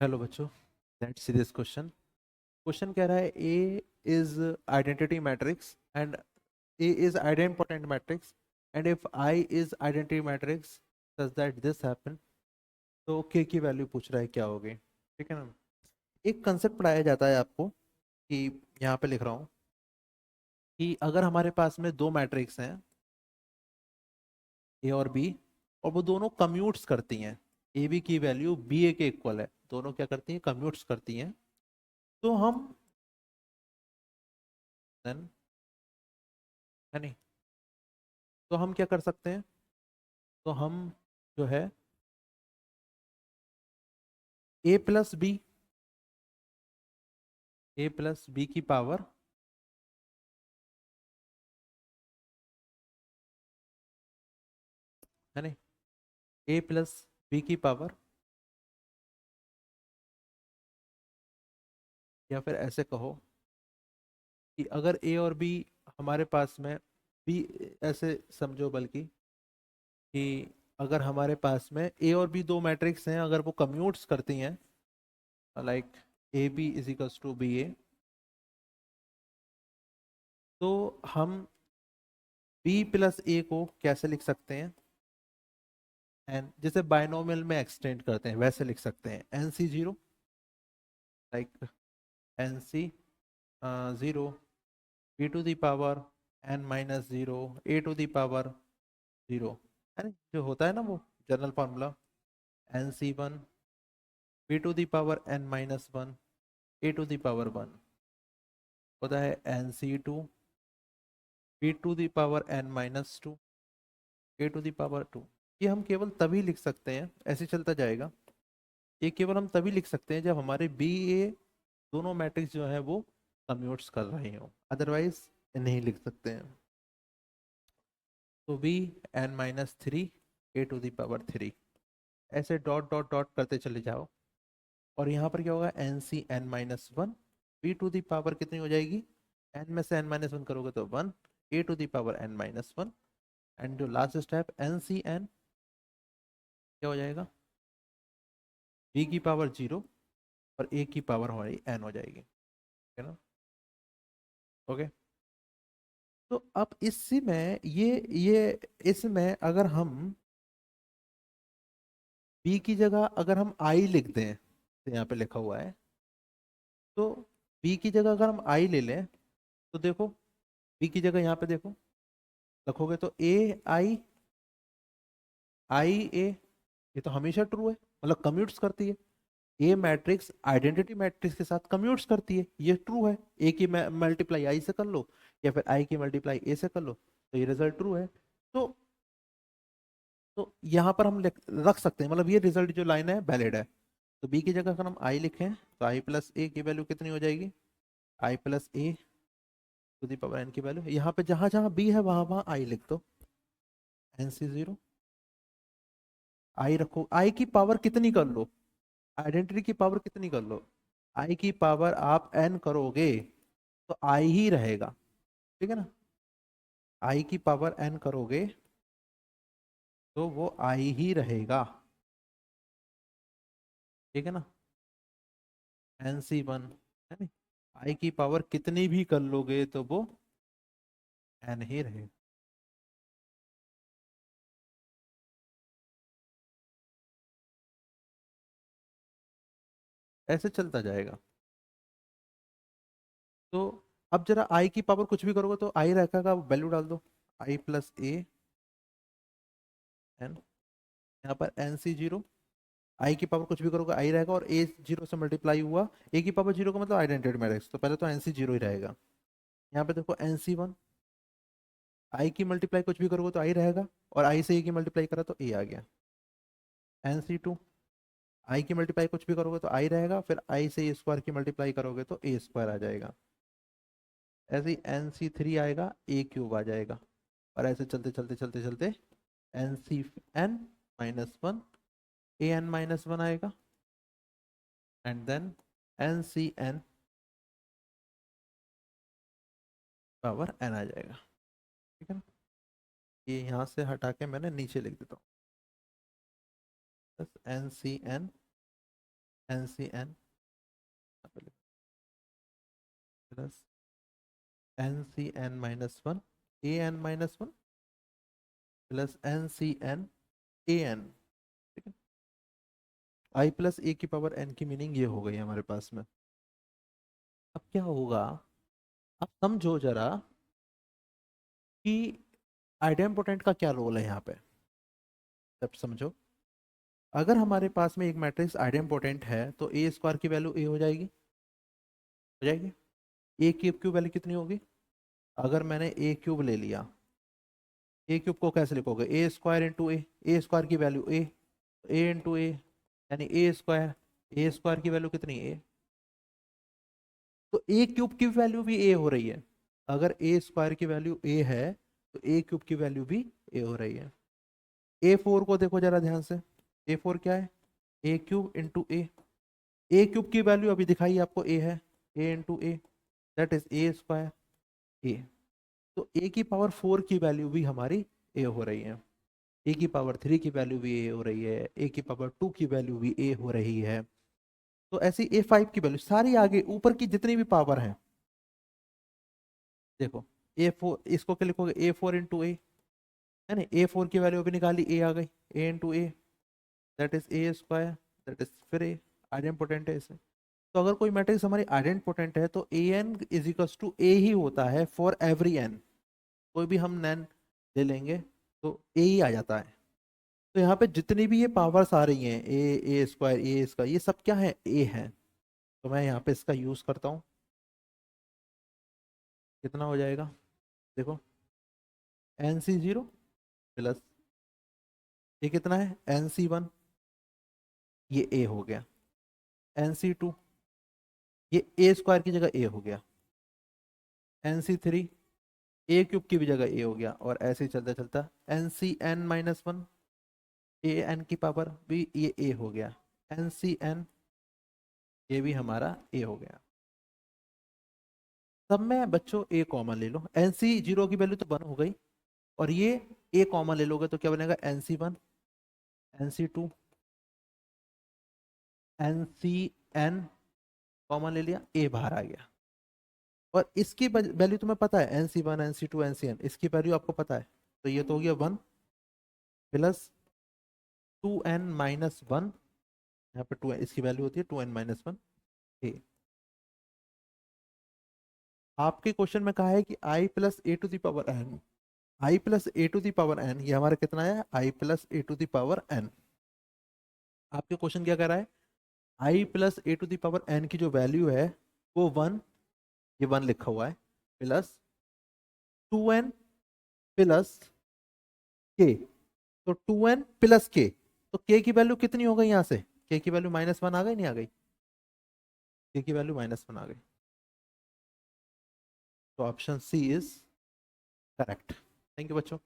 Hello बच्चों, let's see this question. Question कह रहा है A is identity matrix and A is idempotent matrix and if I is identity matrix such that this happen. तो के की value पूछ रहा है क्या होगी। ठीक है ना। एक कंसेप्ट पढ़ाया जाता है आपको कि यहाँ पे लिख रहा हूँ कि अगर हमारे पास में दो मैट्रिक्स हैं ए और बी और वो दोनों कम्यूट्स करती हैं, ए बी की वैल्यू बी ए के इक्वल है, दोनों क्या करती हैं, कम्यूट्स करती हैं। तो हम देन है नहीं, तो हम क्या कर सकते हैं, तो हम जो है ए प्लस बी, ए प्लस बी की पावर है नहीं, ए प्लस बी की पावर, या फिर ऐसे कहो कि अगर ए और बी हमारे पास में बी, ऐसे समझो बल्कि कि अगर हमारे पास में ए और बी दो मैट्रिक्स हैं, अगर वो कम्यूट्स करती हैं like A B is equals to B A, तो हम बी प्लस ए को कैसे लिख सकते हैं, एन जैसे बायनोमियल में एक्सटेंड करते हैं वैसे लिख सकते हैं, N C zero, like N C zero B to the power N minus zero A to the power zero, है ना, जो होता है ना वो general formula, N C one B to the power N minus one A to the power one, होता है N C two B to the power N minus two A to the power two. ये हम केवल तभी लिख सकते हैं, ऐसे चलता जाएगा, ये केवल हम तभी लिख सकते हैं जब हमारे बी ए दोनों मैट्रिक्स जो है वो कम्यूट्स कर रहे हो, अदरवाइज नहीं लिख सकते हैं। तो B N minus three A to the power three, ऐसे डॉट डॉट डॉट करते चले जाओ, और यहाँ पर क्या होगा, N C N minus one, B to the power कितनी हो जाएगी, एन में से एन माइनस वन करोगे तो one, A to the power N minus one, and जो last step n C n क्या हो जाएगा, बी की पावर जीरो और ए की पावर हमारी एन हो जाएगी, ठीक है ना। ओके, तो अब इसी में ये इसमें अगर हम बी की जगह अगर हम आई लिख दें, तो यहाँ पे लिखा हुआ है, तो बी की जगह अगर हम आई ले लें, तो देखो बी की जगह यहाँ पे देखो रखोगे तो ए आई आई ए, ये तो हमेशा ट्रू है, मतलब कम्यूट्स करती है, ए मैट्रिक्स आइडेंटिटी मैट्रिक्स के साथ कम्यूट्स करती है, ये ट्रू है। ए की मल्टीप्लाई आई से कर लो या फिर आई की मल्टीप्लाई ए से कर लो, तो ये रिजल्ट ट्रू है। तो यहाँ पर हम रख सकते हैं, मतलब ये रिजल्ट जो लाइन है वैलिड है। तो बी की जगह अगर हम आई लिखें तो आई प्लस ए की वैल्यू कितनी हो जाएगी, I plus A to the power n की वैल्यू, यहाँ पे जहां जहां बी है वहां वहां आई लिख दो, एन सी जीरो, आई रखो, आई की पावर कितनी कर लो, आइडेंटिटी की पावर कितनी कर लो, आई की पावर आप एन करोगे तो आई ही रहेगा, ठीक है ना, आई की पावर एन करोगे तो वो आई ही रहेगा, ठीक है ना, एन सी वन, है ना, आई की पावर कितनी भी कर लोगे तो वो एन ही रहेगा। ऐसे चलता जाएगा। तो अब जरा आई की पावर कुछ भी करोगे तो आई रखेगा, वैल्यू डाल दो, आई प्लस ए एन, यहाँ पर एन सी जीरो, आई की पावर कुछ भी करोगे आई रहेगा, और ए जीरो से मल्टीप्लाई हुआ, ए की पावर जीरो का मतलब आइडेंटिटी मैट्रिक्स, तो पहले तो एन सी जीरो ही रहेगा। यहाँ पे देखो एन सी वन, आई की मल्टीप्लाई कुछ भी करोगे तो आई रहेगा, और आई से ए की मल्टीप्लाई करा तो ए आ गया। एन सी टू, आई की मल्टीप्लाई कुछ भी करोगे तो आई रहेगा, फिर आई से ए स्क्वायर की मल्टीप्लाई करोगे तो ए स्क्वायर आ जाएगा। ऐसे ही एन सी थ्री आएगा, ए क्यूब आ जाएगा, और ऐसे चलते चलते चलते चलते n C N minus one, A N minus one आएगा, and then n C n power n आ जाएगा, ठीक है ना। ये यहाँ से हटा के मैंने नीचे लिख देता हूँ, बस N C N N C N plus N C N minus one A N minus one plus N C N A N. ठीक है, आई प्लस ए की पावर एन की मीनिंग ये हो गई हमारे पास में। अब क्या होगा, अब समझो जरा कि आइडेम्पोटेंट का क्या रोल है यहाँ पे। जब समझो, अगर हमारे पास में एक मैट्रिक्स आइडेम्पोटेंट है तो ए स्क्वायर की वैल्यू ए हो जाएगी। ए क्यूब की वैल्यू कितनी होगी? अगर मैंने ए क्यूब ले लिया, ए क्यूब को कैसे लिखोगे? ए स्क्वायर इंटू ए स्क्वायर की वैल्यू ए इंटू ए, यानी ए स्क्वायर की वैल्यू कितनी? ए। तो ए क्यूब की वैल्यू भी ए हो रही है। अगर ए स्क्वायर की वैल्यू ए है तो ए क्यूब की वैल्यू भी ए हो रही है। ए फोर को देखो जरा ध्यान से, ए फोर क्या है? A cube into A cube की वैल्यू अभी दिखाई आपको ए है, A into A, that is A square A. तो ए की पावर फोर की वैल्यू भी हमारी ए हो रही है, ए की पावर थ्री की वैल्यू भी ए हो रही है, ए की पावर टू की वैल्यू भी ए हो रही है। तो ऐसी ए फाइव की वैल्यू सारी आगे ऊपर की जितनी भी पावर है, देखो ए फोर, इसको क्या लिखोगे? ए फोर इंटू ए, है ना? ए फोर की वैल्यू अभी निकाली, ए आ गई, A into A, that is A square, that is फिर ए आइडेंपोटेंट है इसे। तो अगर कोई मैट्रिक्स हमारी आइडेंपोटेंट है तो A N is equals to ए ही होता है फॉर एवरी एन। कोई भी हम नैन ले लेंगे तो ए ही आ जाता है। तो यहाँ पे जितनी भी ये पावर्स आ रही हैं, ए स्क्वायर ए इसका, ये सब क्या है? ए है। तो मैं यहाँ पे इसका यूज करता हूँ, कितना हो जाएगा? देखो, एन सी जीरो प्लस ये कितना है? एन सी वन, ये ए हो गया। एन सी टू, ये ए स्क्वायर की जगह ए हो गया। एन सी थ्री, ए क्यूब की भी जगह ए हो गया। और ऐसे ही चलता चलता n C N minus one, A n की पावर भी ये ए हो गया। एन सी एन, ये भी हमारा ए हो गया। सब में बच्चों ए कॉमन ले लो, एन सी जीरो की वैल्यू तो वन हो गई, और ये ए कॉमन ले लोगे तो क्या बनेगा? N C one, N C two, N C N common ले लिया, ए बाहर आ गया। और इसकी वैल्यू तुम्हें पता है, N C one, N C two, N C n, इसकी वैल्यू आपको पता है। तो ये तो हो गया one plus two n minus one, यहाँ पे टू, इसकी वैल्यू होती है two n minus one A. आपके क्वेश्चन में कहा है कि I plus A to the power n, I plus A to the power n, ये हमारा कितना है? I plus A to the power n. आपके क्वेश्चन क्या कह रहा है? I plus A to the power n की जो वैल्यू है वो वन, ये वन लिखा हुआ है, प्लस टू एन प्लस के। तो टू एन प्लस के, तो के की वैल्यू कितनी हो गई? यहाँ से के की वैल्यू माइनस वन आ गई, नहीं आ गई? के की वैल्यू माइनस वन आ गई। तो option C is correct. Thank you बच्चों।